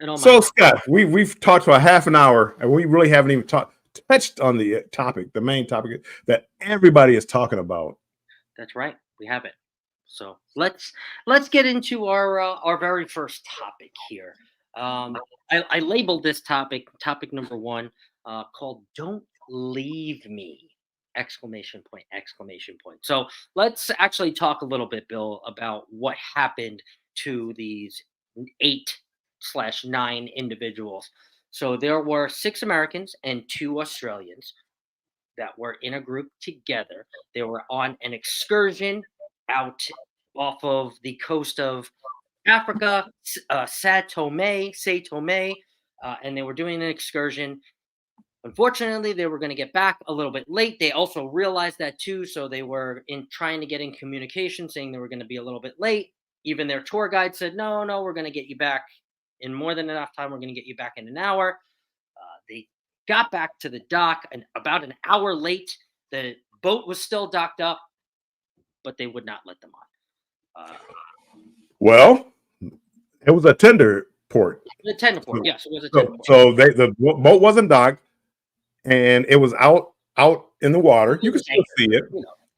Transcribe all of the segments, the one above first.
and all my So Scott, we've talked for a half an hour, and we really haven't even touched on the topic, the main topic that everybody is talking about. That's right. We have it. So let's get into our very first topic here. I labeled this topic number one called "Don't Leave Me!" Exclamation point! Exclamation point! So let's actually talk a little bit, Bill, about what happened to these 8/9 individuals. So there were 6 Americans and 2 Australians that were in a group together. They were on an excursion out off of the coast of Africa, Say Tome, and they were doing an excursion. Unfortunately, they were going to get back a little bit late. They also realized that too, so they were in trying to get in communication, saying they were going to be a little bit late. Even their tour guide said, "No, no, we're going to get you back in more than enough time. We're going to get you back in an hour." They got back to the dock and about an hour late. The boat was still docked up, but they would not let them on. Well, it was a tender port. The tender port, yes, it was a So, tender port. so the boat wasn't docked, and it was out in the water. You can still see it.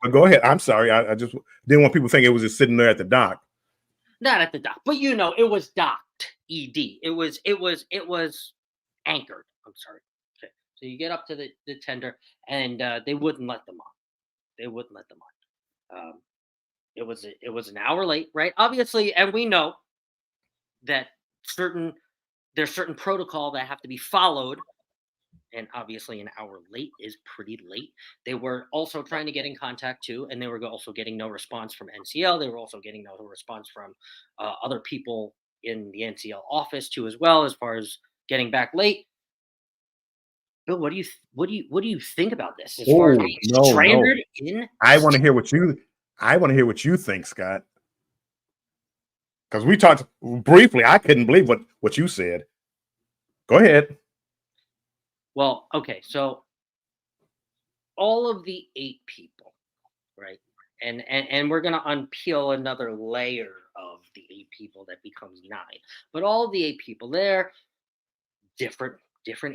But go ahead. I'm sorry. I just didn't want people to think it was just sitting there at the dock. Not at the dock, but it was docked. It was anchored. I'm sorry. Okay. So you get up to the tender, and they wouldn't let them on. They wouldn't let them on. It was an hour late, right? Obviously, and we know that there's certain protocol that have to be followed, and obviously an hour late is pretty late. They were also trying to get in contact too, and they were also getting no response from NCL. They were also getting no response from other people in the NCL office too, as well, as far as getting back late. Bill, what do you think about this? As far as being stranded in, I want to hear what you think, Scott. Because we talked briefly. I couldn't believe what you said. Go ahead. Well, okay, so all of the 8 people, right? And we're gonna unpeel another layer of the 8 people that becomes 9. But all the 8 people there, different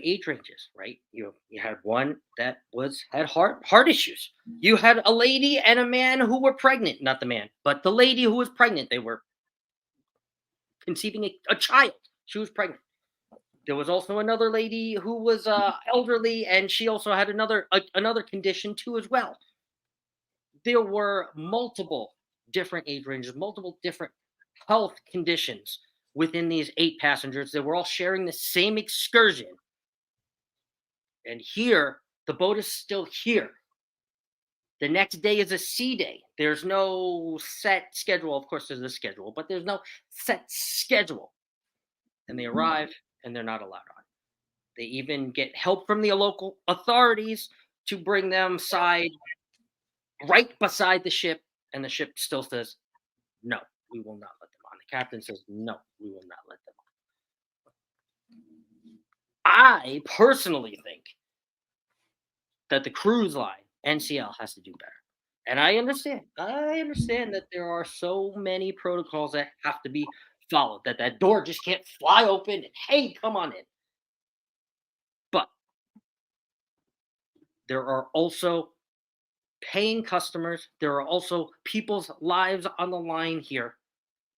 age ranges, right? You had one that had heart issues. You had a lady and a man who were pregnant, not the man, but the lady who was pregnant. They were conceiving a child. She was pregnant. There was also another lady who was elderly, and she also had another condition too as well. There were multiple different age ranges, multiple different health conditions within these 8 passengers. They were all sharing the same excursion. And here, the boat is still here. The next day is a sea day. There's no set schedule. Of course, there's a schedule, but there's no set schedule. And they arrive, and they're not allowed on. They even get help from the local authorities to bring them right beside the ship, and the ship still says, "No, we will not let them on." The captain says, "No, we will not let them on." I personally think that the cruise line, NCL, has to do better. And I understand that there are so many protocols that have to be followed, that door just can't fly open and, "Hey, come on in." But there are also paying customers. There are also people's lives on the line here.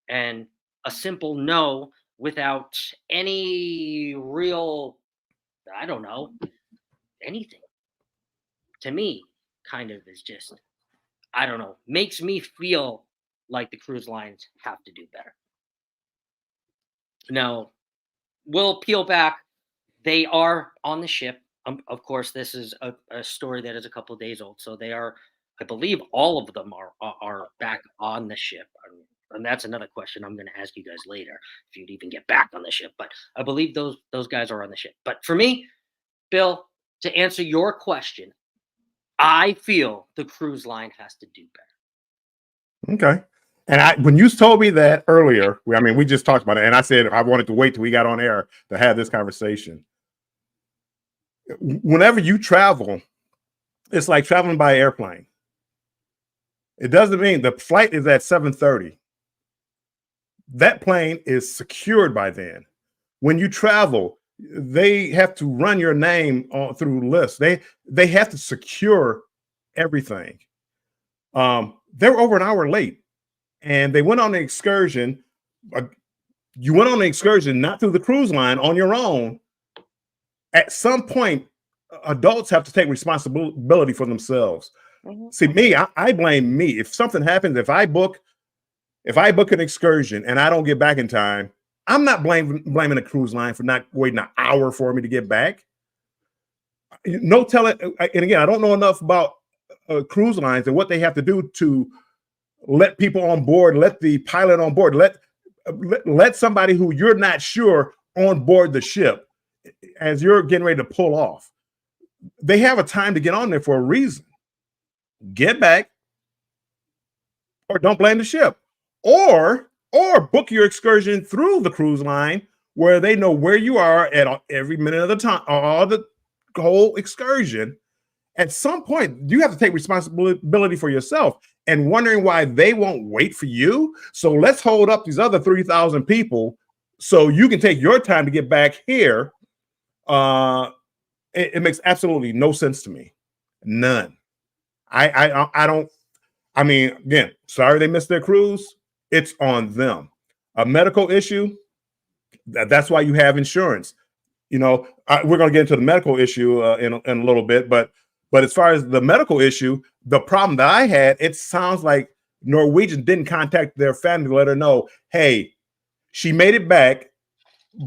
And a simple no without any real, I don't know, anything, to me, kind of is just, I don't know, makes me feel like the cruise lines have to do better. Now, we'll peel back. They are on the ship. Of course, this is a story that is a couple of days old. So they are, I believe, all of them are back on the ship. And that's another question I'm going to ask you guys later, if you'd even get back on the ship. But I believe those guys are on the ship. But for me, Bill, to answer your question, I feel the cruise line has to do better. Okay. And when you told me that earlier, we just talked about it, and I said I wanted to wait till we got on air to have this conversation. Whenever you travel, it's like traveling by airplane. It doesn't mean the flight is at 7:30. That plane is secured by then. when you travel, they have to run your name through lists. They have to secure everything. They were over an hour late, and they went on the excursion. You went on the excursion not through the cruise line, on your own. At some point, adults have to take responsibility for themselves. Mhm. See, me, I blame me. If something happens, if I book an excursion and I don't get back in time, I'm not blaming the cruise line for not waiting an hour for me to get back. No telling. And again, I don't know enough about cruise lines and what they have to do to let people on board, let the pilot on board, let somebody who you're not sure on board the ship as you're getting ready to pull off. They have a time to get on there for a reason. Get back, or don't blame the ship, or book your excursion through the cruise line where they know where you are at every minute of the time, all the whole excursion. At some point, you have to take responsibility for yourself, and wondering why they won't wait for you. So let's hold up these other 3,000 people so you can take your time to get back here. It makes absolutely no sense to me. None. I don't. I mean, again, sorry they missed their cruise. It's on them. A medical issue. That's why you have insurance. You know, we're going to get into the medical issue in a little bit, but as far as the medical issue, the problem that I had, it sounds like Norwegian didn't contact their family to let her know, hey, she made it back,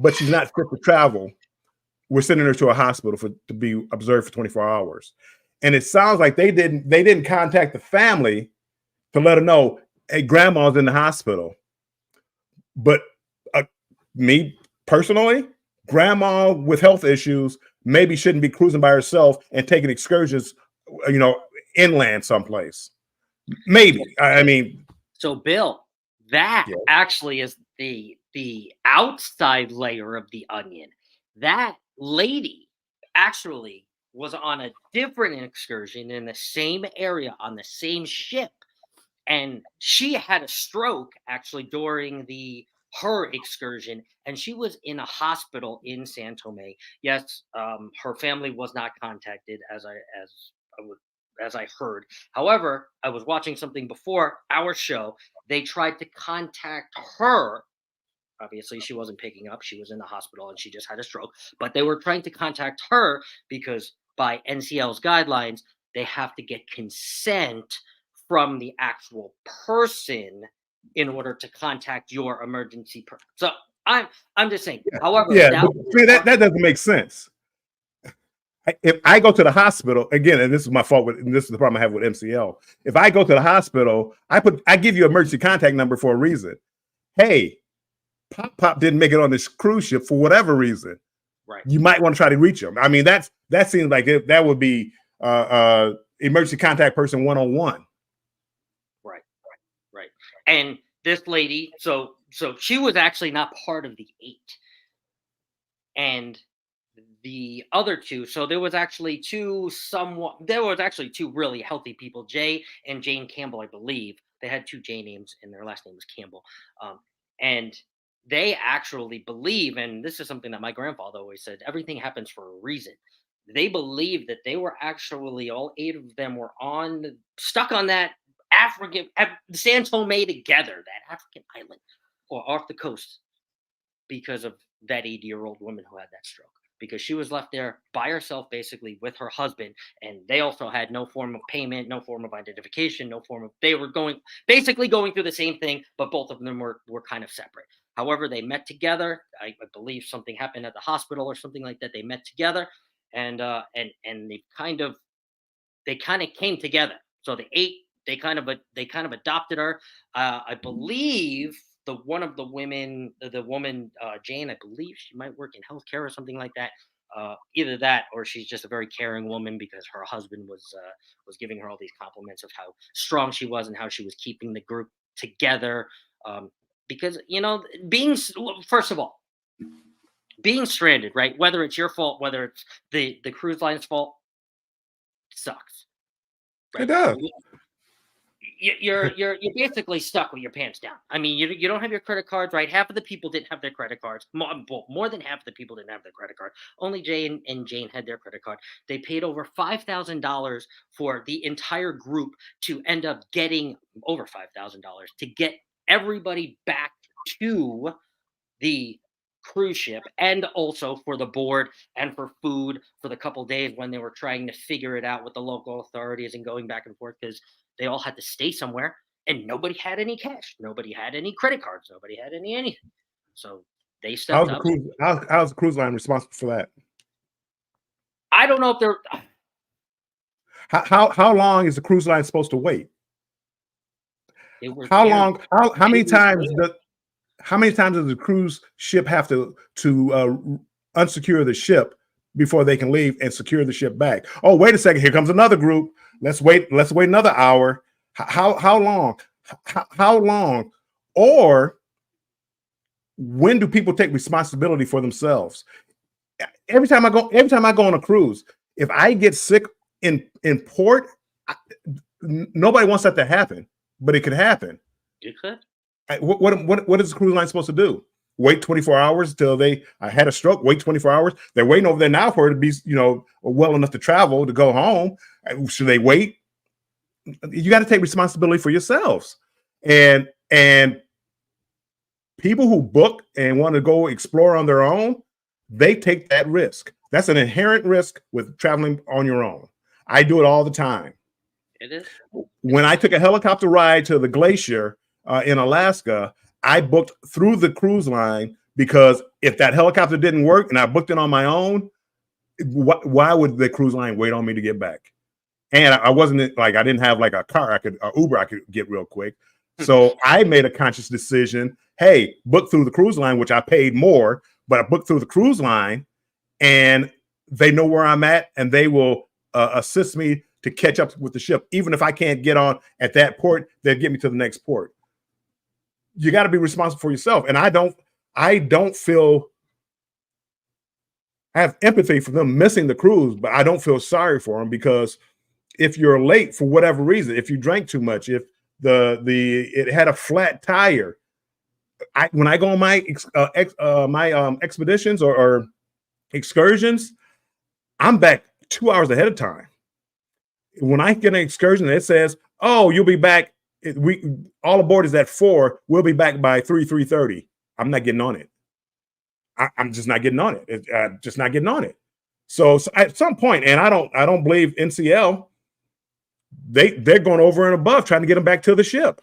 but she's not fit to travel. We're sending her to a hospital to be observed for 24 hours. And it sounds like they didn't contact the family to let her know, hey, grandma's in the hospital. But me personally, grandma with health issues maybe shouldn't be cruising by herself and taking excursions, you know, inland someplace. Maybe. I mean, so Bill, that actually is the outside layer of the onion. That lady actually was on a different excursion in the same area on the same ship, and she had a stroke actually during her excursion, and she was in a hospital in San Tome. Yes, her family was not contacted, as I heard. However, I was watching something before our show. They tried to contact her. Obviously, she wasn't picking up. She was in the hospital and she just had a stroke. But they were trying to contact her because by NCL's guidelines, they have to get consent from the actual person in order to contact your emergency person. So I'm just saying. However, that doesn't make sense. If I go to the hospital again, and this is my fault and this is the problem I have with MCL. If I go to the hospital, I give you emergency contact number for a reason. Hey, Pop didn't make it on this cruise ship for whatever reason. Right. You might want to try to reach him. I mean, that seems like that would be emergency contact person 101. Right. And this lady, so she was actually not part of the 8. And the other 2, so there was actually two really healthy people, Jay and Jane Campbell, I believe. They had 2 J names and their last name was Campbell. And they actually believe, and this is something that my grandfather always said, everything happens for a reason. They believe that they were actually, all 8 of them were stuck on that San Tome together, that African island, or off the coast, because of that 80-year-old woman who had that stroke. Because she was left there by herself, basically with her husband, and they also had no form of payment, no form of identification, they were going through the same thing, but both of them were kind of separate. However, they met together. I believe something happened at the hospital or something like that. They met together, and they kind of came together. So the 8, they kind of adopted her. I believe one of the women, the woman Jane, I believe she might work in healthcare or something like that. Either that, or she's just a very caring woman because her husband was giving her all these compliments of how strong she was and how she was keeping the group together. Because first of all, being stranded, right? Whether it's your fault, whether it's the cruise line's fault, sucks. Right? It does. you're basically stuck with your pants down. I mean, you don't have your credit cards, right? Half of the people didn't have their credit cards. More than half of the people didn't have their credit card. Only Jay and Jane had their credit card. They paid over $5,000 for the entire group to end up getting over $5,000 to get everybody back to the cruise ship, and also for the board and for food for the couple days when they were trying to figure it out with the local authorities and going back and forth because they all had to stay somewhere and nobody had any cash, nobody had any credit cards, nobody had anything. So they stepped up. How's the cruise line responsible for that? I don't know if they're how long is the cruise line supposed to wait? How long? How many times does the cruise ship have to unsecure the ship before they can leave and secure the ship back? Oh, wait a second. Here comes another group. Let's wait another hour. How long? How long? Or when do people take responsibility for themselves? Every time I go on a cruise, if I get sick in port, nobody wants that to happen, but it could happen. It could. What is the cruise line supposed to do? Wait 24 hours till I had a stroke? Wait 24 hours? They're waiting over there now for her to be, well enough to travel to go home. Should they wait? You got to take responsibility for yourselves. And people who book and want to go explore on their own, they take that risk. That's an inherent risk with traveling on your own. I do it all the time. It is. When I took a helicopter ride to the glacier in Alaska, I booked through the cruise line because if that helicopter didn't work and I booked it on my own, why would the cruise line wait on me to get back? And I wasn't like, I didn't have like a car, Uber I could get real quick. So I made a conscious decision. Hey, book through the cruise line, which I paid more, but I booked through the cruise line and they know where I'm at and they will assist me to catch up with the ship. Even if I can't get on at that port, they'll get me to the next port. You got to be responsible for yourself. And I don't feel, I have empathy for them missing the cruise, but I don't feel sorry for them because if you're late for whatever reason, if you drank too much, if it had a flat tire, when I go on my expeditions or excursions, I'm back 2 hours ahead of time. When I get an excursion, it says, "Oh, you'll be back. All aboard is at 4. We'll be back by 3:30." I'm not getting on it. I'm just not getting on it. Just not getting on it. So at some point, and I don't believe NCL. They're going over and above trying to get them back to the ship.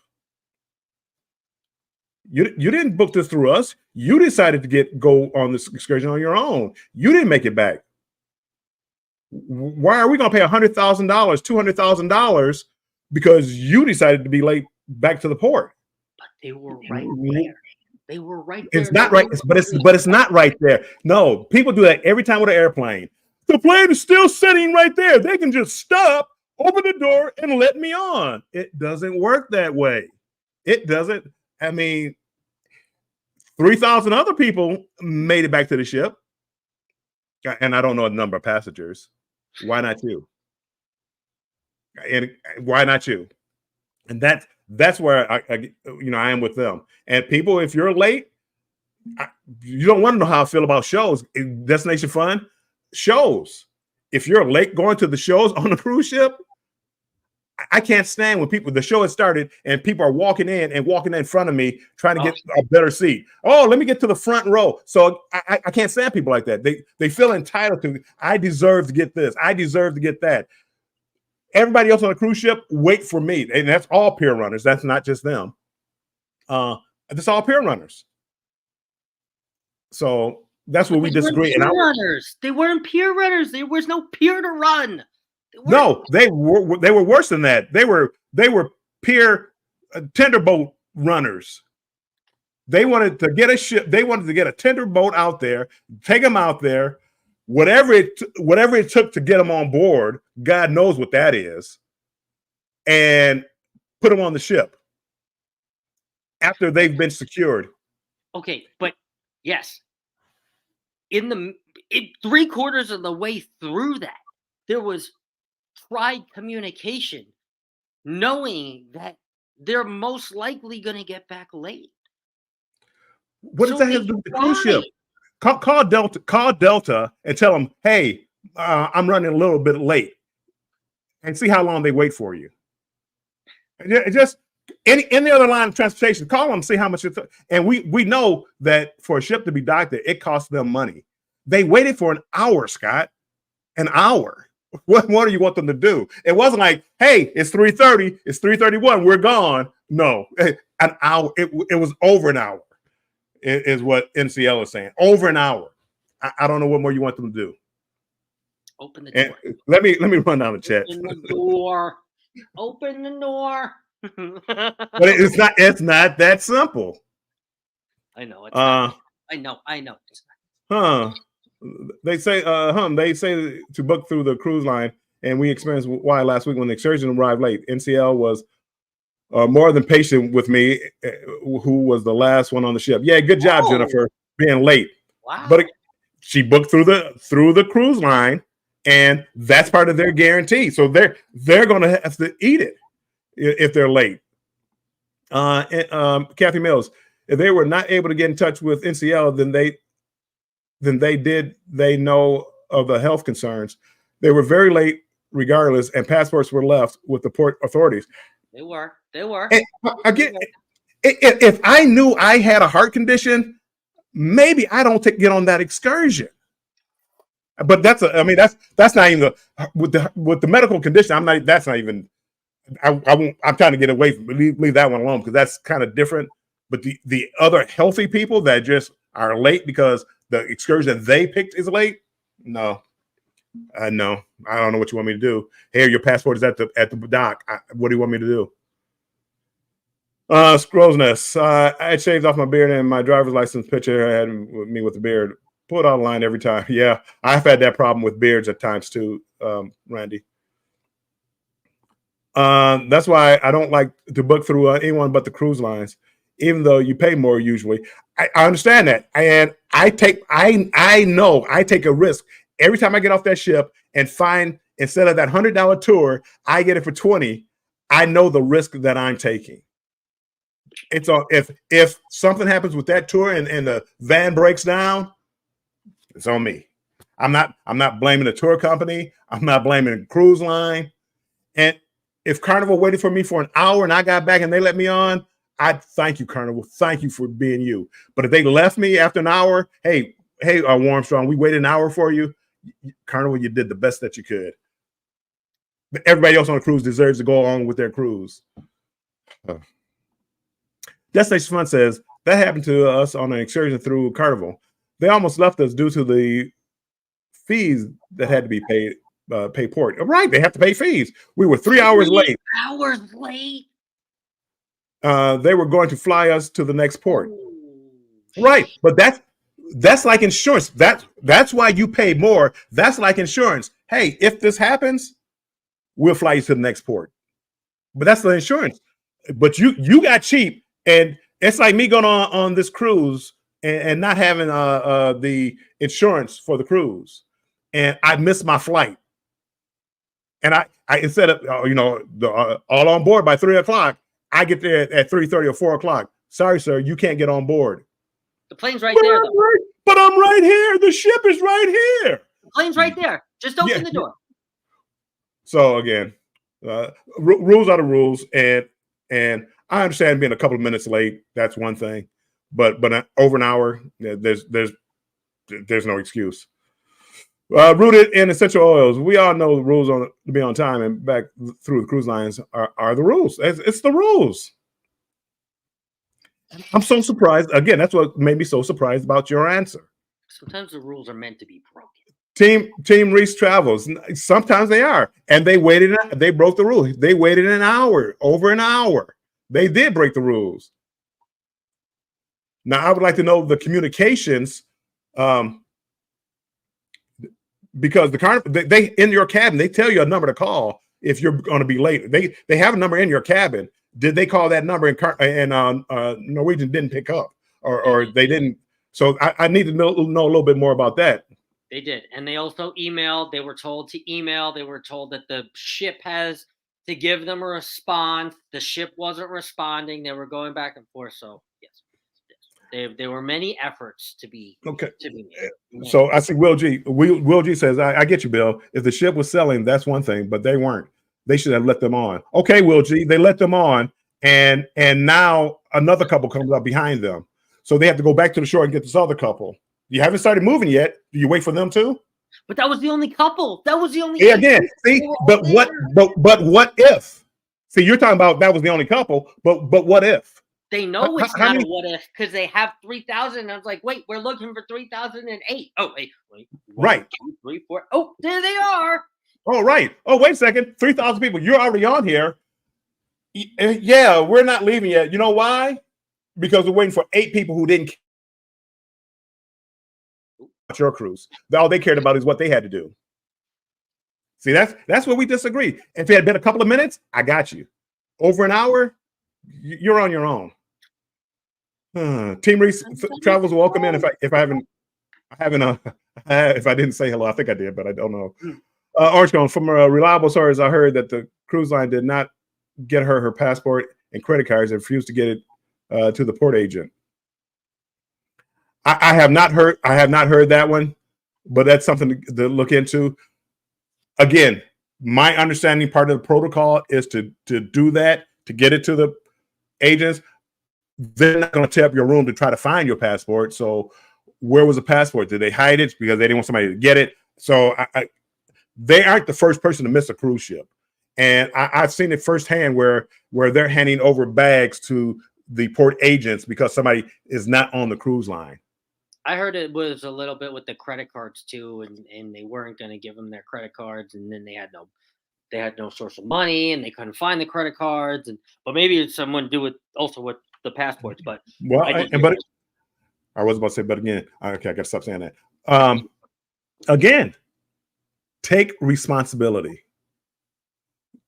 You didn't book this through us. You decided to go on this excursion on your own. You didn't make it back. Why are we going to pay $100,000, $200,000 because you decided to be late back to the port? But they were right there. They were right there. It's not right, but it's not right there. No, people do that every time with an airplane. The plane is still sitting right there. They can just stop, open the door, and let me on. It doesn't work that way. It doesn't. I mean, 3,000 other people made it back to the ship. And I don't know the number of passengers. Why not you? And why not you? And that's where I am with them. And people, if you're late, you don't want to know how I feel about shows. Destination Fun shows. If you're late going to the shows on the cruise ship, I can't stand when the show has started and people are walking in front of me trying to get a better seat. Oh, let me get to the front row. So I can't stand people like that. They feel entitled to, I deserve to get this. I deserve to get that. Everybody else on the cruise ship, wait for me. And that's all peer runners. That's not just them. That's all peer runners. So that's where we disagree. They weren't peer runners. There was no peer to run. No, they were worse than that. They were peer tender boat runners. They wanted to get a ship. They wanted to get a tender boat out there, take them out there, whatever it took to get them on board. God knows what that is, and put them on the ship after they've been secured. Okay, but yes, in 3/4 of the way through that, there was tried communication, knowing that they're most likely going to get back late. What does So that have they to do with the cruise fly. ship? Call Delta. Call Delta and tell them, hey, I'm running a little bit late, and see how long they wait for you. Just any other line of transportation, call them, see how much it's. And we know that for a ship to be docked there, it costs them money. They waited for an hour, Scott. An hour. What more do you want them to do? It wasn't like, hey, it's 3:30, it's 3:31, we're gone. No, an hour. It was over an hour, is what NCL is saying. Over an hour. I don't know what more you want them to do. Open the door. And let me run down the chat. Open the door. Open the door. But it's not that simple. I know. It's not. I know. It's not. They say to book through the cruise line, and we experienced why last week when the excursion arrived late. NCL was more than patient with me, who was the last one on the ship. Yeah, good job, Jennifer, being late. Wow. But she booked through the cruise line, and that's part of their guarantee. So they're going to have to eat it if they're late. Kathy Mills, if they were not able to get in touch with NCL, then they know of the health concerns. They were very late regardless, and passports were left with the port authorities. They were. And again, if I knew I had a heart condition, maybe I don't get on that excursion. But that's not even with the medical condition. That's not even. I'm trying to get away from leave that one alone because that's kind of different. But the other healthy people that just are late because the excursion they picked is late. No. I don't know what you want me to do. Here, your passport is at the dock. What do you want me to do? Scrolls Nest. I had shaved off my beard and my driver's license picture had me with the beard. Pull it out of line every time. Yeah, I've had that problem with beards at times too, Randy. That's why I don't like to book through anyone but the cruise lines, even though you pay more usually. I understand that, and I know I take a risk every time I get off that ship and find instead of that $100 tour, I get it for $20. I know the risk that I'm taking. It's if something happens with that tour and the van breaks down, it's on me. I'm not blaming the tour company. I'm not blaming the cruise line. And if Carnival waited for me for an hour and I got back and they let me on, I thank you, Carnival. Thank you for being you. But if they left me after an hour, hey, Warmstrong, we waited an hour for you. Carnival, you did the best that you could. But everybody else on the cruise deserves to go on with their cruise. Destination Fun says that happened to us on an excursion through Carnival. They almost left us due to the fees that had to be paid. Pay port. Right, they have to pay fees. We were 3 hours late. They were going to fly us to the next port. Right, but that's like insurance. That's why you pay more. That's like insurance. Hey, if this happens, we'll fly you to the next port. But that's the insurance. But you got cheap, and it's like me going on this cruise and not having the insurance for the cruise, and I missed my flight. And I instead of all on board by 3 o'clock, I get there at 3:30 or 4 o'clock. Sorry, sir, you can't get on board. The plane's right there, though. But I'm right here. The ship is right here. The plane's right there. Just open the door. So again, rules are the rules, and I understand being a couple of minutes late. That's one thing, but over an hour, there's no excuse. Rooted in essential oils. We all know the rules to be on time and back through the cruise lines are the rules. It's the rules. I'm so surprised. Again, that's what made me so surprised about your answer. Sometimes the rules are meant to be broken. Team Reese Travels. Sometimes they are. And they waited. They broke the rule. They waited an hour, over an hour. They did break the rules. Now, I would like to know the communications because the Carnival, they in your cabin, they tell you a number to call if you're going to be late. They have a number in your cabin. Did they call that number and Norwegian didn't pick up or they didn't? So I need to know a little bit more about that. They did. And they also emailed. They were told to email. They were told that the ship has to give them a response. The ship wasn't responding. They were going back and forth. So yes, there were many efforts to be made. So I see Will G. Will G says, I get you, Bill. If the ship was selling, that's one thing, but they weren't. They should have let them on. Okay, Will G. They let them on, and now another couple comes up behind them. So they have to go back to the shore and get this other couple. You haven't started moving yet. Do you wait for them too? But that was the only couple. That was the only. Yeah, again, see, but what if? See, you're talking about that was the only couple, but what if? They know it's not a what if because they have 3,000. I was like, wait, we're looking for 3,008. Oh, wait, right. 1, 2, 3, 4. Oh, there they are. Oh, right. Oh, wait a second. 3,000 people. You're already on here. Yeah, we're not leaving yet. You know why? Because we're waiting for 8 people who didn't watch your cruise. All they cared about is what they had to do. See, that's where we disagree. If it had been a couple of minutes, I got you. Over an hour, you're on your own. Team Reese Travels welcome in. If I didn't say hello, I think I did, but I don't know. Orange Cone, from reliable sources, I heard that the cruise line did not get her passport and credit cards and refused to get it to the port agent. I have not heard that one, but that's something to look into. Again, my understanding, part of the protocol is to do that, to get it to the agents. They're not going to tear up your room to try to find your passport. So where was the passport? Did they hide it because they didn't want somebody to get it? So they aren't the first person to miss a cruise ship. And I've seen it firsthand where they're handing over bags to the port agents because somebody is not on the cruise line. I heard it was a little bit with the credit cards too, and they weren't going to give them their credit cards, and then they had no source of money, and they couldn't find the credit cards, but maybe it's someone do it also with the passports. But I was about to say, but again, okay, I got to stop saying that. Again, take responsibility.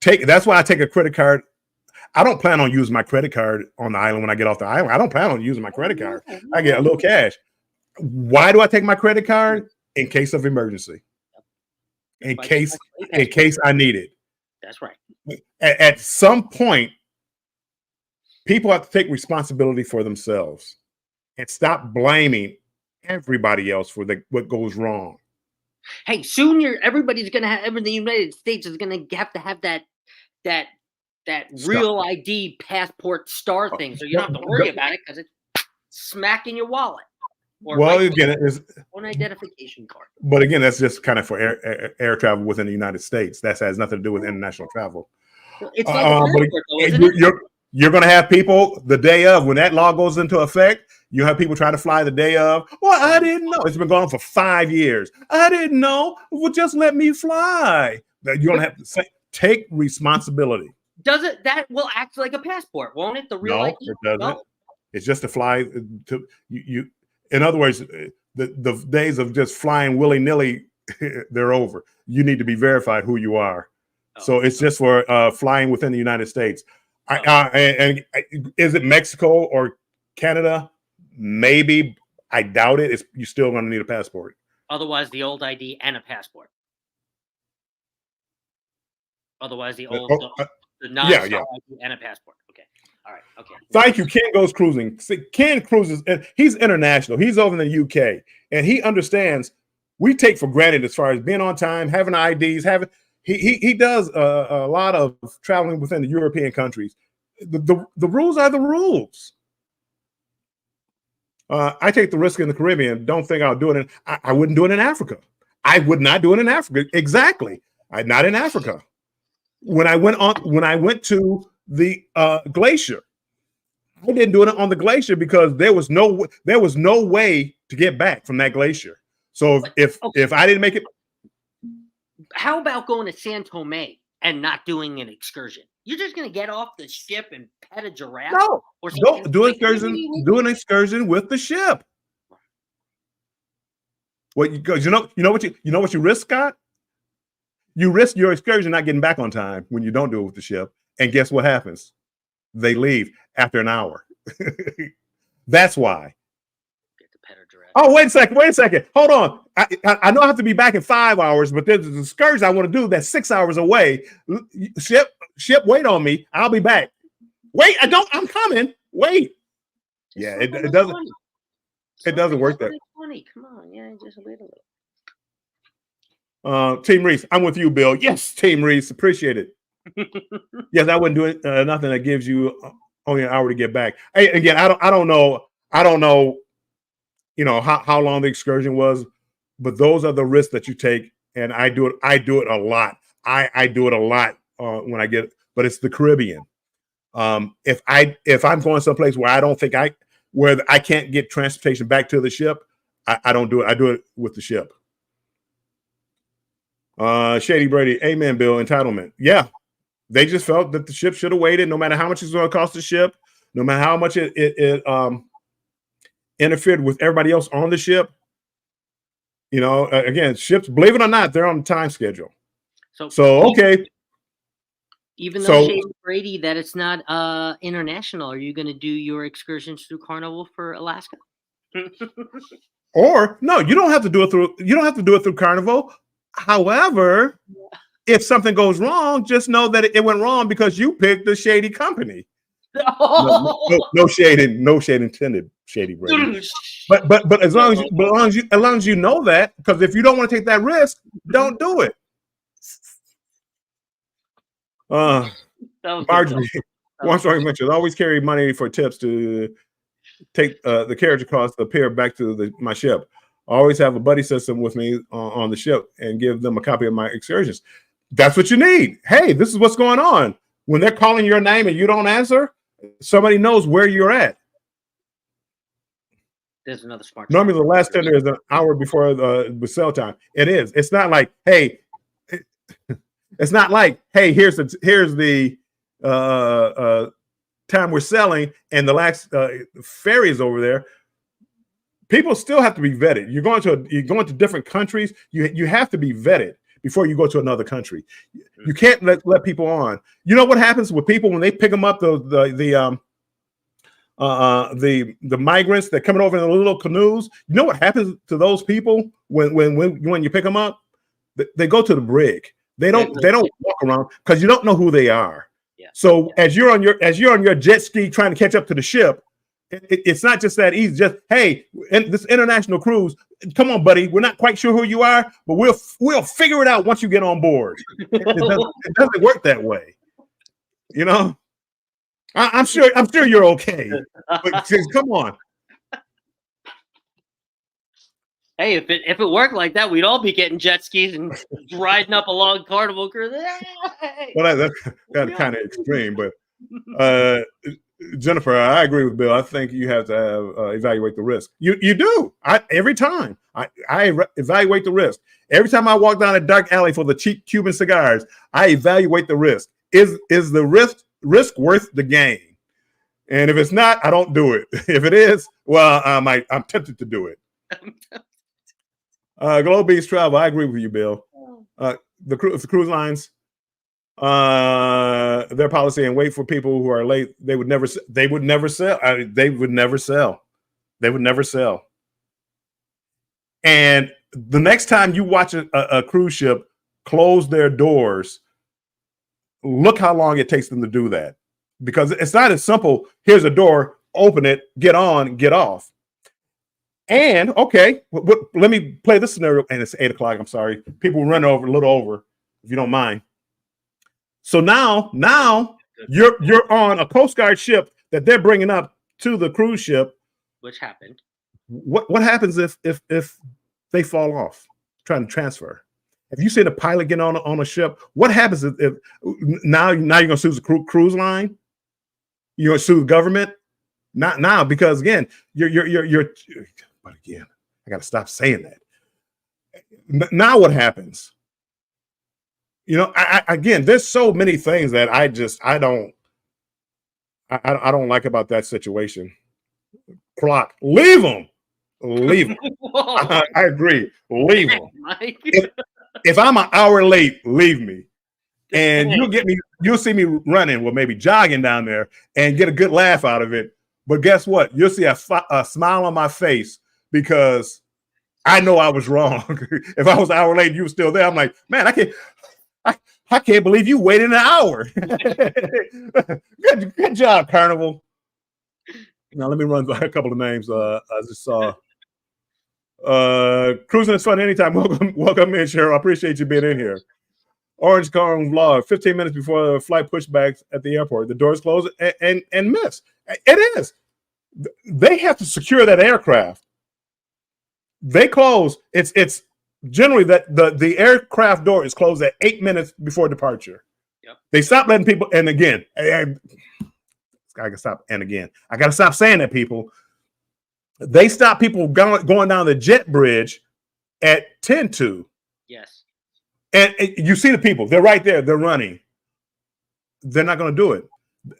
That's why I take a credit card. I don't plan on using my credit card on the island when I get off the island. I don't plan on using my credit card. I get a little cash. Why do I take my credit card? In case of emergency. In case I need it. That's right. At some point, people have to take responsibility for themselves and stop blaming everybody else for what goes wrong. Hey, soon everybody's going to have, the United States is going to have that real ID passport star thing. So you don't have to worry about it because it's smack in your wallet. Well, again, it is an identification card. But again, that's just kind of for air travel within the United States. That has nothing to do with international travel. It's like isn't it? You're going to have people the day of, when that law goes into effect, you have people trying to fly the day of. Well, I didn't know. It's been going on for 5 years. I didn't know. Well, just let me fly. You don't have to take responsibility. That will act like a passport, won't it? The real ID? It doesn't. No. It's just to fly to you. In other words, the days of just flying willy-nilly, they're over. You need to be verified who you are. Oh. So it's just for flying within the United States. And is it Mexico or Canada? Maybe. I doubt it. You're still going to need a passport. Otherwise, the old ID and a passport. Otherwise, the non-ID and a passport. Okay. All right. Okay. Thank you. Ken Goes Cruising. See, Ken cruises, and he's international. He's over in the UK, and he understands. We take for granted as far as being on time, having IDs, He does a lot of traveling within the European countries. The rules are the rules. I take the risk in the Caribbean. Don't think I'll do it. I wouldn't do it in Africa. I would not do it in Africa. Exactly. Not in Africa. When I went to the glacier, I didn't do it on the glacier because there was no way to get back from that glacier. So if I didn't make it. How about going to San Tomé and not doing an excursion? You're just going to get off the ship and pet a giraffe? No, don't do excursion. Do an excursion with the ship. Well, you know what you risk, Scott? You risk your excursion not getting back on time when you don't do it with the ship. And guess what happens? They leave after an hour. That's why. Oh, wait a second. Hold on. I know I have to be back in 5 hours, but there's an excursion I want to do that's 6 hours away. Ship, ship, wait on me. I'll be back. Wait, I'm coming. Wait. Yeah, it doesn't. It doesn't work that. 20. Come on, yeah, just wait a little. Team Reese, I'm with you, Bill. Yes, Team Reese, appreciate it. Yes, I wouldn't do it. Nothing that gives you only an hour to get back. Hey, again, I don't know. How long the excursion was, but those are the risks that you take, and I do it a lot. I do it a lot when I get, but it's the Caribbean. If I'm going someplace where I don't think where I can't get transportation back to the ship, I don't do it. I do it with the ship. Shady Brady, amen, Bill. Entitlement. Yeah. They just felt that the ship should have waited, no matter how much it's going to cost the ship, no matter how much it interfered with everybody else on the ship. Again, ships, believe it or not, they're on the time schedule. So okay. Even though Shady Brady, that it's not international, are you going to do your excursions through Carnival for Alaska? Or no, you don't have to do it through Carnival. However, if something goes wrong, just know that it went wrong because you picked the shady company. No shade intended, Shady Brady. But as long as you know that, because if you don't want to take that risk, don't do it. Marjorie, mentioned always carry money for tips to take the carriage cost to pier back to my ship. Always have a buddy system with me on the ship and give them a copy of my excursions. That's what you need. Hey, this is what's going on. When they're calling your name and you don't answer, somebody knows where you're at. There's another smart. Normally, the last tender is an hour before the sell time. It is. It's not like, hey, it's not like, hey, here's the time we're selling, and the last ferry is over there. People still have to be vetted. You're going to different countries. You have to be vetted before you go to another country. You can't let people on. You know what happens with people when they pick them up, the migrants that coming over in the little canoes? You know what happens to those people when you pick them up? They go to the brig. They don't walk around because you don't know who they are. Yeah. So as you're on your jet ski trying to catch up to the ship, it's not just that easy. Just, hey, this international cruise, come on, buddy. We're not quite sure who you are, but we'll figure it out once you get on board. It doesn't work that way. I'm sure you're okay. But come on. Hey, if it worked like that, we'd all be getting jet skis and riding up along Carnival cruise. Well, that's kind of extreme, but Jennifer, I agree with Bill. I think you have to evaluate the risk. You do. Every time I evaluate the risk. Every time I walk down a dark alley for the cheap Cuban cigars, I evaluate the risk. Is the risk worth the gain? And if it's not, I don't do it. If it is, well, I'm tempted to do it. Globe Beach Travel, I agree with you, Bill. The cruise lines, their policy and wait for people who are late. They would never sell. They would never sell. And the next time you watch a cruise ship close their doors, look how long it takes them to do that. Because it's not as simple. Here's a door, open it, get on, get off. And okay, let me play this scenario. And it's 8 o'clock. I'm sorry. People run a little over, if you don't mind. So now you're on a Coast Guard ship that they're bringing up to the cruise ship. Which happened. What happens if they fall off trying to transfer? Have you seen a pilot get on a ship? What happens if now you're gonna sue the cruise line? You're gonna sue the government? Not now, because again, you're. But again, I got to stop saying that. Now what happens? Again, there's so many things that I don't like about that situation. Clock, leave them. I agree. Leave them. If I'm an hour late, leave me. And you'll see me running, well, maybe jogging down there and get a good laugh out of it. But guess what? You'll see a smile on my face because I know I was wrong. If I was an hour late, you were still there. I'm like, man, I can't believe you waited an hour. Good job, Carnival. Now let me run by a couple of names. I just saw cruising is fun anytime. Welcome in, Cheryl. I appreciate you being in here. Orange Cone Vlog, 15 minutes before the flight pushbacks at the airport. The doors close and miss. It is. They have to secure that aircraft. They close. It's generally that the aircraft door is closed at 8 minutes before departure. Yep. They stop letting people, and again, I gotta stop, and again, I gotta stop saying that, people. They stop people going down the jet bridge at 10-2. Yes. And you see the people, they're right there, they're running. They're not going to do it.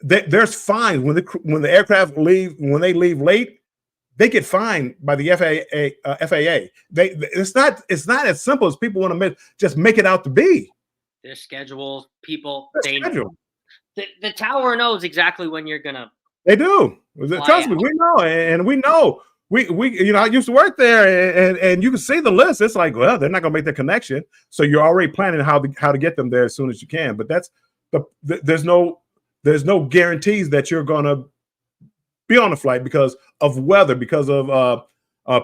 There's fines when the aircraft when they leave late, they get fined by the FAA. It's not as simple as people want to just make it out to be. Their schedules, people, Schedule. The tower knows exactly when you're gonna. They do. Trust me, we know, and we know. We I used to work there, and you can see the list. It's like, well, they're not going to make the connection, so you're already planning how to get them there as soon as you can. But that's there's no guarantees that you're going to be on the flight because of weather, because of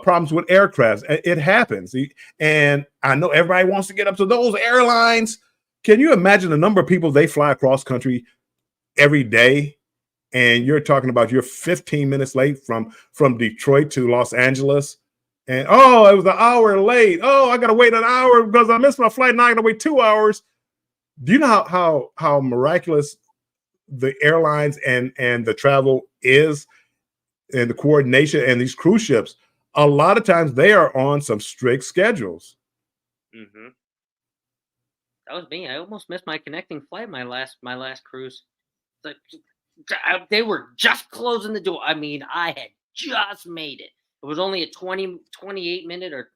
problems with aircrafts. It happens, and I know everybody wants to get up to those airlines. Can you imagine the number of people they fly across country every day? And you're talking about you're 15 minutes late from Detroit to Los Angeles. And, oh, it was an hour late. Oh, I got to wait an hour because I missed my flight. Now I got to wait 2 hours. Do you know how miraculous the airlines and the travel is and the coordination and these cruise ships? A lot of times they are on some strict schedules. Mm-hmm. That was me. I almost missed my connecting flight, my last cruise. They were just closing the door. I mean, I had just made it. It was only a 28 minute or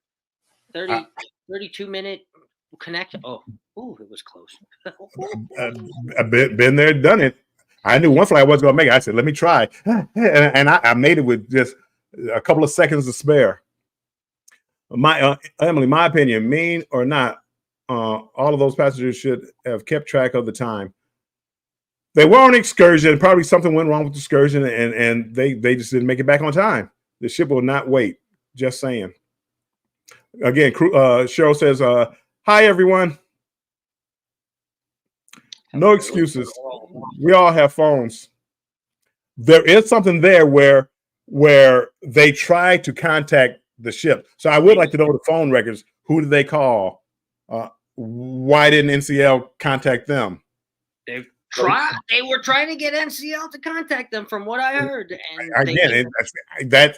32 minute connection. Oh, it was close. I've been there, done it. I knew one flight I wasn't going to make it. I said, let me try. And I made it with just a couple of seconds to spare. Emily, my opinion, mean or not, all of those passengers should have kept track of the time. They were on an excursion. Probably something went wrong with the excursion, and they just didn't make it back on time. The ship will not wait. Just saying. Again, Cheryl says, hi, everyone. No excuses. We all have phones. There is something there where they try to contact the ship. So I would like to know the phone records. Who did they call? Why didn't NCL contact them? They were trying to get NCL to contact them, from what I heard. And again, I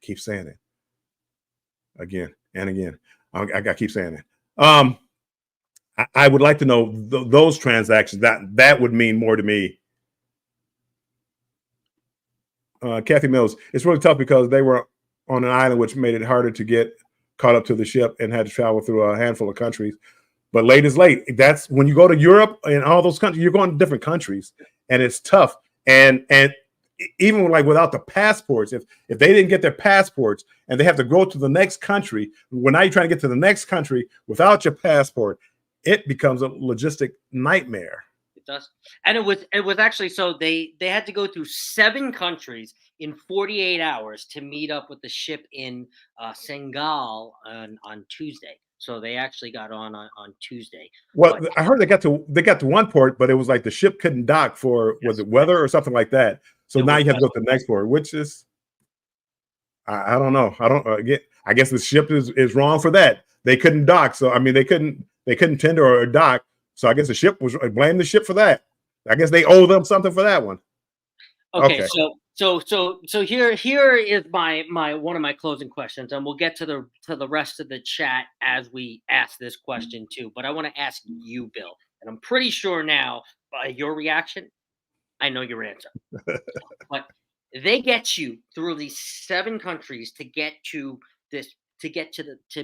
keep saying it again and again. I keep saying it. I would like to know those transactions. That would mean more to me. Kathy Mills, it's really tough because they were on an island, which made it harder to get caught up to the ship and had to travel through a handful of countries. But late is late. That's when you go to Europe and all those countries, you're going to different countries, and it's tough. And even like without the passports, if they didn't get their passports and they have to go to the next country, when now you're trying to get to the next country without your passport, it becomes a logistic nightmare. It does. And it was actually, so they had to go through 7 countries in 48 hours to meet up with the ship in Senegal on Tuesday. So they actually got on Tuesday. Well, I heard they got to one port, but it was like the ship couldn't dock for was it weather or something like that. So now you have to go to the next port, which is I don't know. I guess the ship is wrong for that. They couldn't dock, so I mean they couldn't tender or dock. So I guess the ship was blame the ship for that. I guess they owe them something for that one. Okay. So here is my one of my closing questions, and we'll get to the rest of the chat as we ask this question too. But I want to ask you, Bill, and I'm pretty sure now by your reaction, I know your answer. But they get you through these 7 countries to get to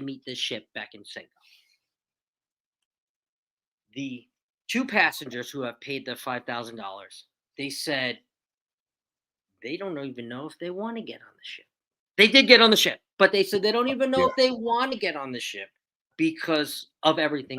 meet this ship back in Singapore. The 2 passengers who have paid the $5,000, they said they don't even know if they want to get on the ship. They did get on the ship, but they said they don't even know if they want to get on the ship because of everything.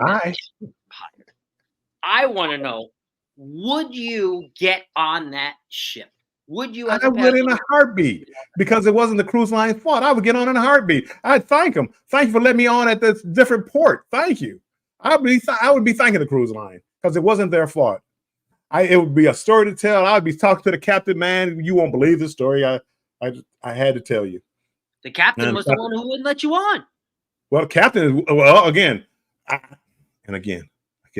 I want to know, would you get on that ship? Would you, as I a would in passenger? a heartbeat because it wasn't the cruise line's fault. I would get on in a heartbeat. I'd thank them. Thank you for letting me on at this different port. Thank you. I would be thanking the cruise line because it wasn't their fault. It would be a story to tell. I'd be talking to the captain, man. You won't believe the story. I had to tell you. The captain And was the one who wouldn't let you on. well, captain, well, again, I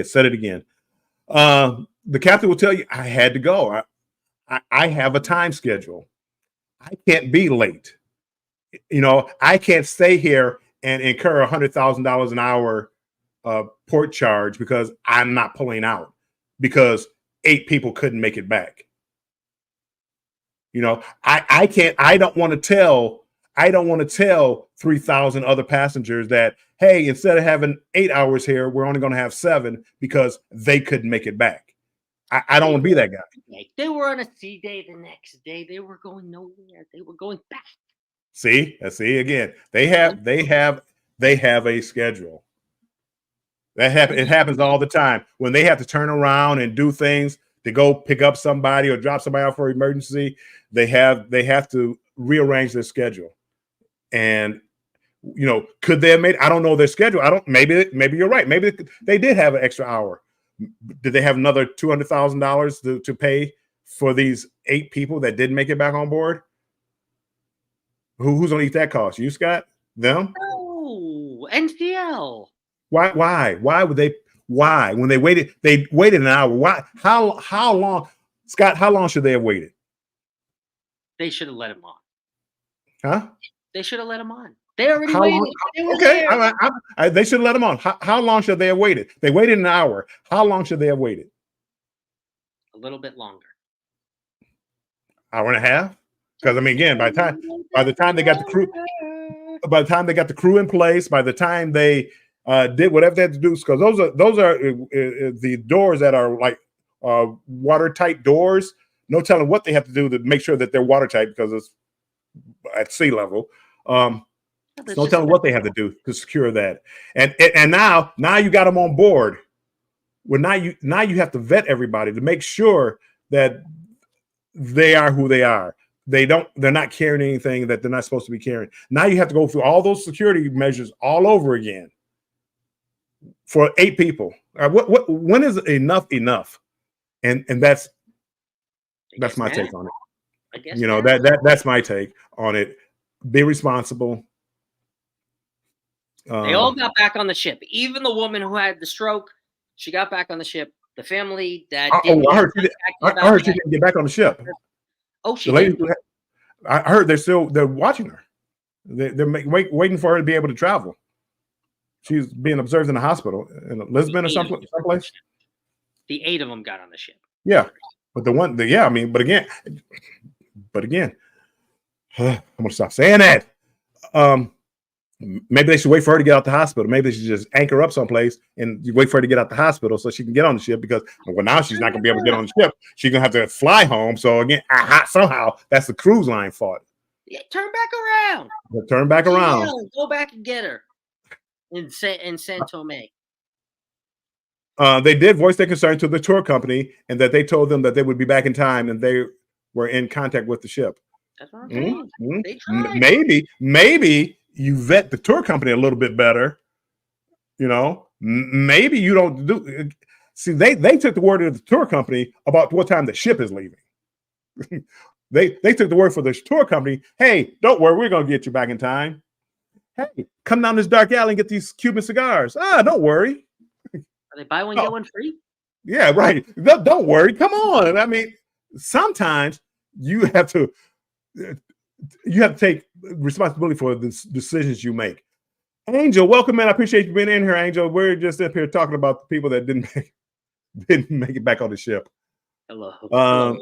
said it again. The captain will tell you I had to go. I have a time schedule. I can't be late. You know, I can't stay here and incur $100,000 an hour port charge because I'm not pulling out because 8 people couldn't make it back. You know, I can't. I don't want to tell 3,000 other passengers that, hey, instead of having 8 hours here, we're only going to have 7 because they couldn't make it back. I don't want to be that guy. They were on a sea day the next day. They were going nowhere. They were going back. See again. They have a schedule. It happens all the time when they have to turn around and do things to go pick up somebody or drop somebody out for emergency. They have to rearrange their schedule. And you know, could they have made? I don't know their schedule. Maybe you're right. Maybe they did have an extra hour. Did they have another $200,000 to pay for these 8 people that didn't make it back on board? Who's gonna eat that cost? You, Scott? Them? Oh, NCL. Why would they? Why when they waited an hour? Why? How long, Scott? How long should they have waited? They should have let him on. Huh? They should have let him on. They already waited. Okay, they should let them on. How long should they have waited? They waited an hour. How long should they have waited? A little bit longer. Hour and a half? Because I mean, again, by the time they got the crew in place, by the time they did whatever they had to do, because those are the doors that are like watertight doors. No telling what they have to do to make sure that they're watertight because it's at sea level. No telling what they have to do to secure that. And now you got them on board. Well, now you have to vet everybody to make sure that they are who they are. They're not carrying anything that they're not supposed to be carrying. Now you have to go through all those security measures all over again for 8 people. When is enough? And that's my take on it. I guess you know that's my take on it. Be responsible. They all got back on the ship. Even the woman who had the stroke, she got back on the ship. The family that I heard she didn't get back on the ship. Oh, she did. I heard they're watching her. They're waiting for her to be able to travel. She's being observed in the hospital in Lisbon or someplace. The 8 of them got on the ship. Yeah, but but again, I'm gonna stop saying that. Maybe they should wait for her to get out the hospital. Maybe they should just anchor up someplace and you wait for her to get out the hospital so she can get on the ship because now she's not going to be able to get on the ship. She's going to have to fly home. So again, somehow that's the cruise line fault. Yeah, turn back around. Turn back around. Go back and get her in San Tome. They did voice their concern to the tour company and that they told them that they would be back in time and they were in contact with the ship. That's what I'm saying. They tried. Maybe you vet the tour company a little bit better, you know. Maybe you don't do. See, they took the word of the tour company about what time the ship is leaving. they took the word for the tour company. Hey, don't worry, we're gonna get you back in time. Hey, come down this dark alley and get these Cuban cigars. Don't worry. Are they buy one get one free? Yeah, right. Don't worry. Come on. I mean, sometimes you have to take responsibility for the decisions you make. Angel, welcome, man. I appreciate you being in here, Angel. We're just up here talking about the people that didn't make it back on the ship. Hello.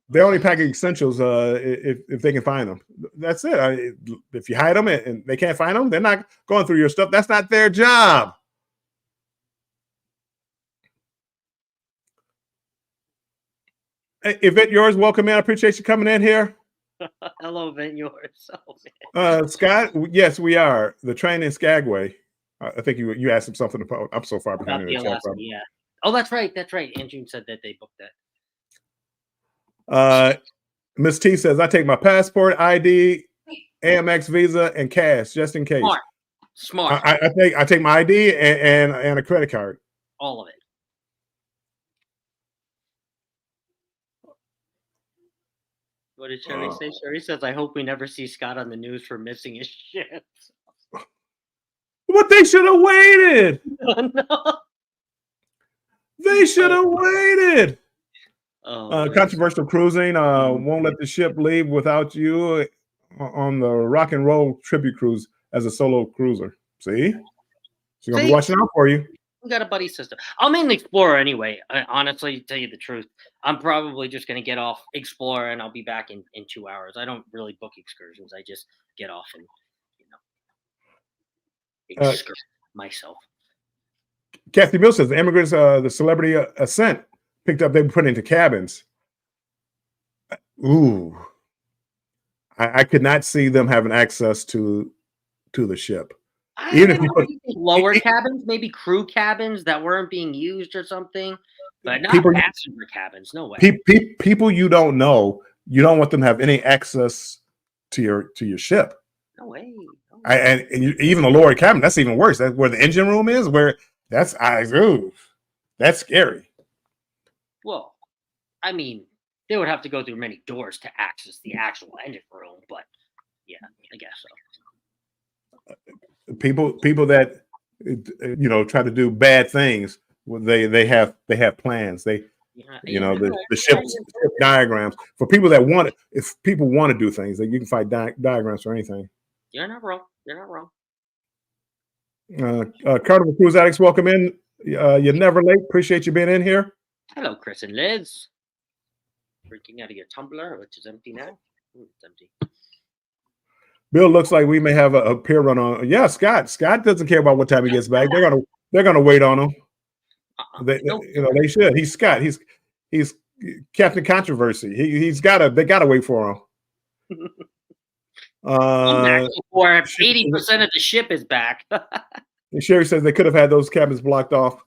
They're only packing essentials if they can find them. That's it. If you hide them and they can't find them, they're not going through your stuff. That's not their job. Hey, Yvette, yours, welcome, man. I appreciate you coming in here. Hello, Vent yours. Scott, yes, we are. The train in Skagway. I think you asked him something about. I'm so far behind in the chat. Yeah, Oh, that's right. That's right. Andrew said that they booked that. Miss T says, I take my passport, ID, Amex Visa, and cash just in case. Smart. I take my ID and a credit card. All of it. What did Sherry say? Sherry says, I hope we never see Scott on the news for missing his shit. But they should have waited. Oh, no. They should have waited. Oh, controversial cruising. Won't let the ship leave without you on the rock and roll tribute cruise as a solo cruiser. See? She's going to be watching out for you. We got a buddy system. I'm in Explorer anyway. Honestly, to tell you the truth, I'm probably just going to get off Explorer and I'll be back in 2 hours. I don't really book excursions. I just get off and, excursion myself. Kathy Mills says the immigrants, the Celebrity Ascent picked up, they were put into cabins. Ooh. I could not see them having access to the ship. Even if you put lower cabins, maybe crew cabins that weren't being used or something, but not passenger cabins. No way. People you don't know, you don't want them to have any access to your ship. No way. And even the lower cabin, that's even worse. That's where the engine room is. That's scary. Well, I mean, they would have to go through many doors to access the actual engine room, but yeah, I guess so. People that try to do bad things, they have plans. The ship diagrams for people that want it. If people want to do things, you can find diagrams for anything. You're not wrong. Carnival Cruise Addicts, welcome in. You're never late. Appreciate you being in here. Hello, Chris and Liz. Drinking out of your tumbler, which is empty now. Ooh, it's empty. Bill, looks like we may have a peer run on. Yeah, Scott. Scott doesn't care about what time he gets back. They're gonna wait on him. They should. He's Scott. He's Captain Controversy. They gotta wait for him. For 80% of the ship is back. Sherry says they could have had those cabins blocked off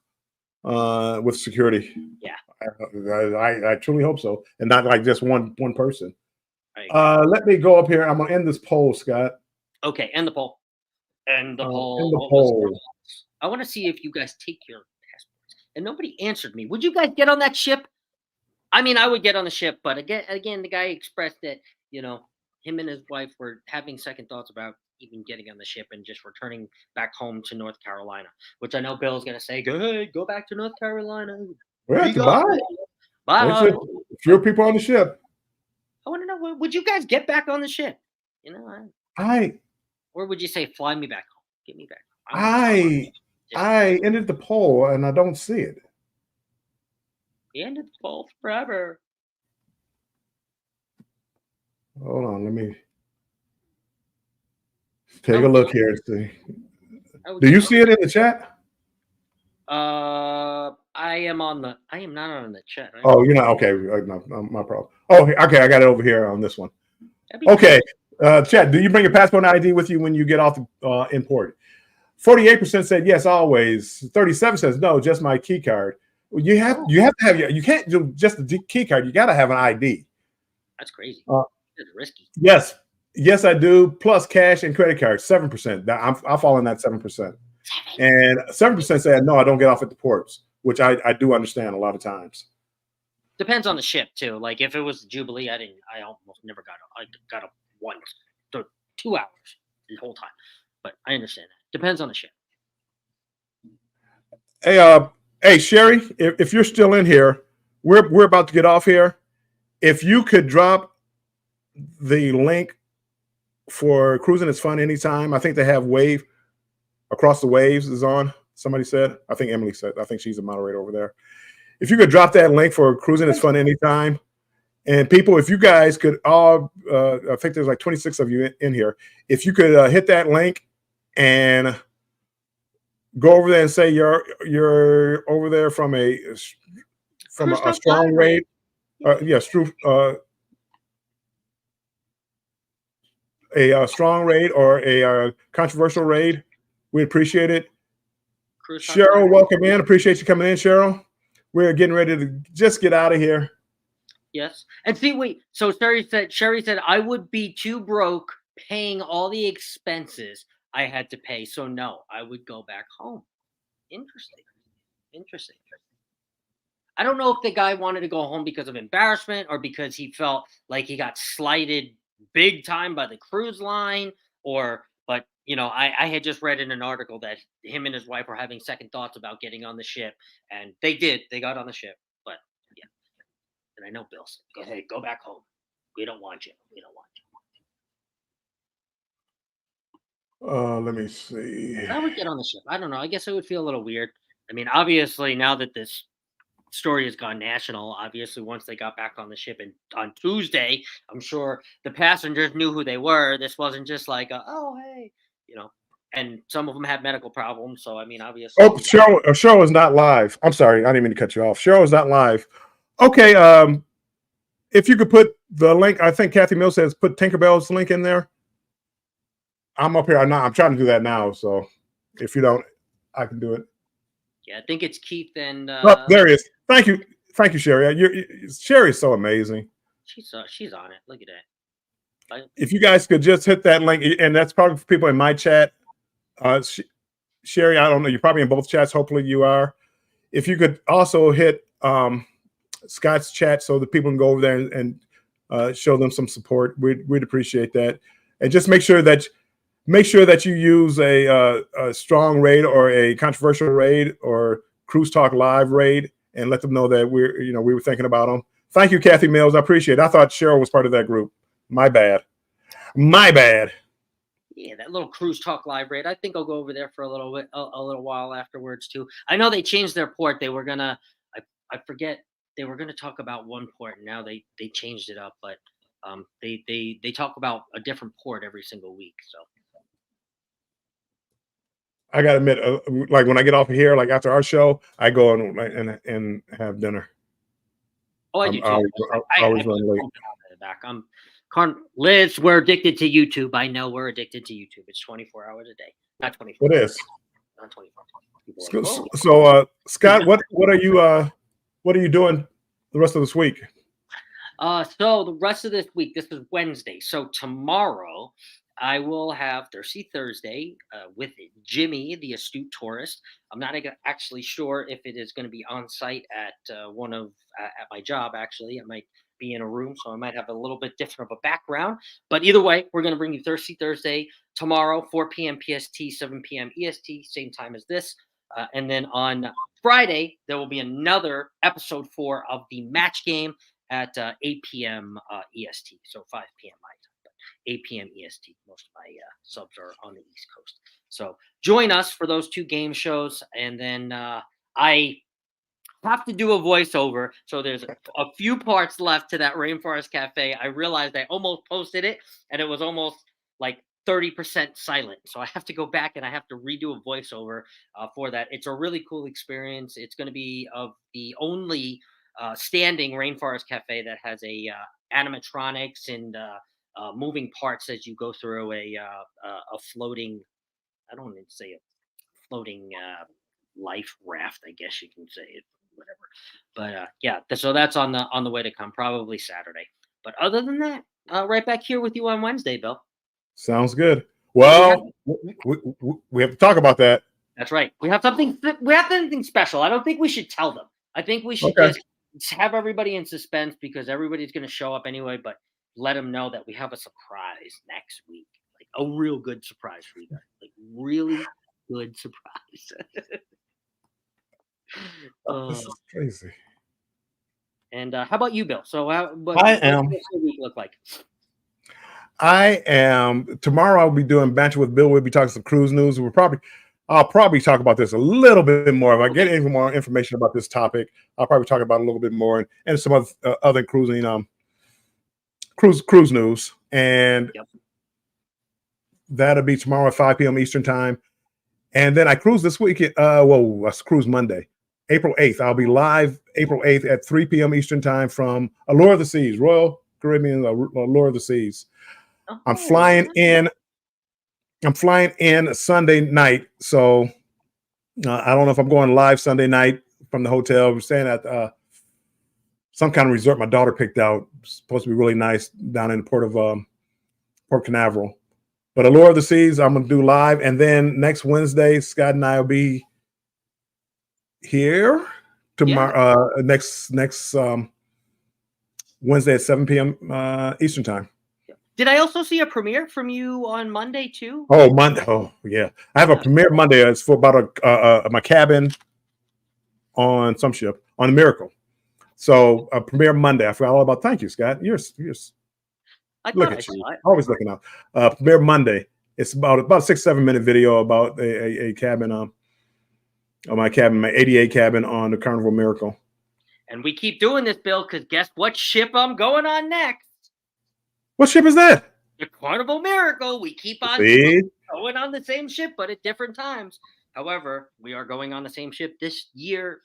with security. Yeah, I truly hope so, and not like just one person. Let me go up here. I'm gonna end this poll, Scott. Okay, end the poll. End the poll. End the poll. I want to see if you guys take your passports. And nobody answered me. Would you guys get on that ship? I mean, I would get on the ship, but again, the guy expressed that him and his wife were having second thoughts about even getting on the ship and just returning back home to North Carolina, which I know Bill's gonna say, go back to North Carolina. Bye. Fewer people on the ship. I want to know, would you guys get back on the ship? Or would you say, fly me back home? Get me back home. I ended the poll and I don't see it. You ended the poll forever. Hold on, let me take a look here and see. Do you see it in the chat? I am not on the chat. Right? Oh, you're not? Okay, no, my problem. Oh, okay, I got it over here on this one. Okay, chat, do you bring your passport and ID with you when you get off the import? 48% said yes, always. 37 says no, just my key card. You have to have you can't do just the key card. You got to have an ID. That's crazy. It's risky. Yes, I do. Plus cash and credit card, 7%. I fall in that 7%. And 7% said no, I don't get off at the ports, which I do understand a lot of times. Depends on the ship too. Like if it was Jubilee, I almost never got up. I got up once, 2 hours the whole time. But I understand that. Depends on the ship. Hey, Sherry, if you're still in here, we're about to get off here. If you could drop the link for Cruising is Fun Anytime. I think they have Wave Across the Waves is on. Somebody said. I think Emily said. I think she's a moderator over there. If you could drop that link for Cruising is Fun Anytime. And people, if you guys could all, I think there's like 26 of you in here. If you could hit that link and go over there and say you're over there from a strong raid. A strong raid or a controversial raid. We appreciate it. Cheryl, welcome in. Appreciate you coming in, Cheryl. we're getting ready to just get out of here. Yes. And see, wait. So Sherry said I would be too broke paying all the expenses I had to pay. So no, I would go back home. Interesting. Interesting. I don't know if the guy wanted to go home because of embarrassment or because he felt like he got slighted big time by the cruise line, or but I had just read in an article that him and his wife were having second thoughts about getting on the ship, and they did. They got on the ship. But yeah, and I know Bill said, "Go ahead, go back home. We don't want you. We don't want you." Let me see. I would get on the ship. I don't know. I guess it would feel a little weird. I mean, obviously, now that this story has gone national, obviously, once they got back on the ship and on Tuesday, I'm sure the passengers knew who they were. This wasn't just like, oh, hey, and some of them had medical problems. So, I mean, obviously. Oh, Cheryl is not live. I'm sorry. I didn't mean to cut you off. Cheryl is not live. Okay. If you could put the link, I think Kathy Mills says put Tinkerbell's link in there. I'm up here. I'm trying to do that now. So if you don't, I can do it. Yeah, I think it's Keith and. Oh, there he is. Thank you, Sherry. Sherry's so amazing. She's on it. Look at that. If you guys could just hit that link, and that's probably for people in my chat. Sherry, I don't know. You're probably in both chats. Hopefully, you are. If you could also hit Scott's chat so that people can go over there and show them some support, we'd appreciate that. And just make sure that you use a strong raid or a controversial raid or Cruise Talk Live raid, and let them know that we were thinking about them. Thank you, Kathy Mills. I appreciate it. I thought Cheryl was part of that group. My bad. Yeah, that little Cruise Talk Live raid. I think I'll go over there for a little while afterwards too. I know they changed their port. They were gonna, I forget, they were gonna talk about one port, and now they changed it up. But they talk about a different port every single week. So I gotta admit, like when I get off of here, like after our show, I go and have dinner. Oh, I do too. I always run late. Back. Liz, we're addicted to YouTube. I know we're addicted to YouTube. It's 24 hours a day, not 24. It is. Not 24. Like, so, Scott, what are you doing the rest of this week? So the rest of this week, this is Wednesday. So tomorrow, I will have Thirsty Thursday with Jimmy, the astute tourist. I'm not actually sure if it is going to be on site at at my job. Actually, I might be in a room, so I might have a little bit different of a background. But either way, we're going to bring you Thirsty Thursday tomorrow, 4 p.m. PST, 7 p.m. EST, same time as this. And then on Friday, there will be another episode 4 of the match game at 8 p.m. EST, so 5 p.m. my time. 8 p.m. EST. Most of my subs are on the East Coast. So join us for those 2 game shows. And then I have to do a voiceover. So there's a few parts left to that Rainforest Cafe. I realized I almost posted it, and it was almost like 30% silent. So I have to go back and I have to redo a voiceover for that. It's a really cool experience. It's going to be of the only standing Rainforest Cafe that has a animatronics and moving parts as you go through a floating, I don't want to say a floating life raft, I guess you can say it, whatever. But yeah, so that's on the way to come, probably Saturday. But other than that, right back here with you on Wednesday, Bill. Sounds good. Well, we have to talk about that. That's right. We have something special. I don't think we should tell them. I think we should just have everybody in suspense, because everybody's going to show up anyway, but let them know that we have a surprise next week, like a real good surprise for you guys, like really good surprise. This is crazy. And how about you, Bill? So what's your week look like? I am tomorrow. I'll be doing Banter with Bill. We'll be talking some cruise news. I'll probably talk about this a little bit more. If I get any more information about this topic, I'll probably talk about it a little bit more, and some other cruising cruise news. And that'll be tomorrow at 5 p.m. Eastern time. And then I cruise this weekend. I cruise Monday, April 8th. I'll be live April 8th at 3 p.m. Eastern time from Allure of the Seas, Royal Caribbean Allure of the Seas. I'm flying in Sunday night, so I don't know if I'm going live Sunday night from the hotel. We're staying at some kind of resort my daughter picked out. It's supposed to be really nice down in the Port Canaveral. But Allure of the Seas, I'm going to do live. And then next Wednesday, Scott and I will be here tomorrow, next Wednesday at 7 p.m. Eastern time. Did I also see a premiere from you on Monday too? Oh, Monday. Oh, yeah. I have a premiere Monday. It's for about my cabin on some ship on the Miracle. So a premiere Monday. I forgot all about. Thank you, Scott. You're look at you. Always looking out. Premiere Monday. It's about a 6-7 minute video about a cabin on my cabin, my 88 cabin on the Carnival Miracle. And we keep doing this, Bill, because guess what ship I'm going on next? What ship is that? The Carnival Miracle. We keep on going on the same ship, but at different times. However, we are going on the same ship this year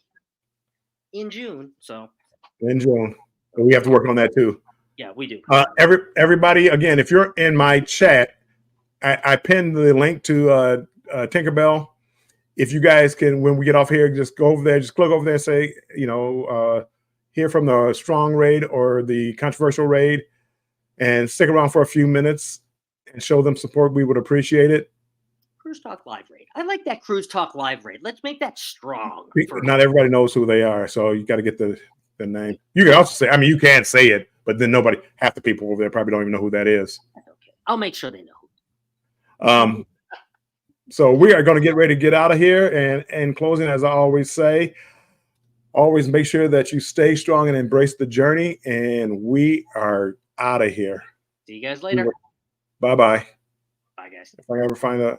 in June. So in June, we have to work on that too. Yeah, we do. Everybody, again, if you're in my chat, I pinned the link to Tinkerbell. If you guys can, when we get off here, just go over there, just click over there and say, hear from the strong raid or the controversial raid, and stick around for a few minutes and show them support. We would appreciate it. Cruise Talk Live raid. I like that Cruise Talk Live raid. Let's make that strong. Not everybody knows who they are, so you got to get the name. You can also say, you can't say it, but then half the people over there probably don't even know who that is. That's okay. I'll make sure they know. So we are going to get ready to get out of here. And in closing, as I always say, always make sure that you stay strong and embrace the journey. And we are out of here. See you guys later. Bye-bye. Bye, guys. If I ever find a...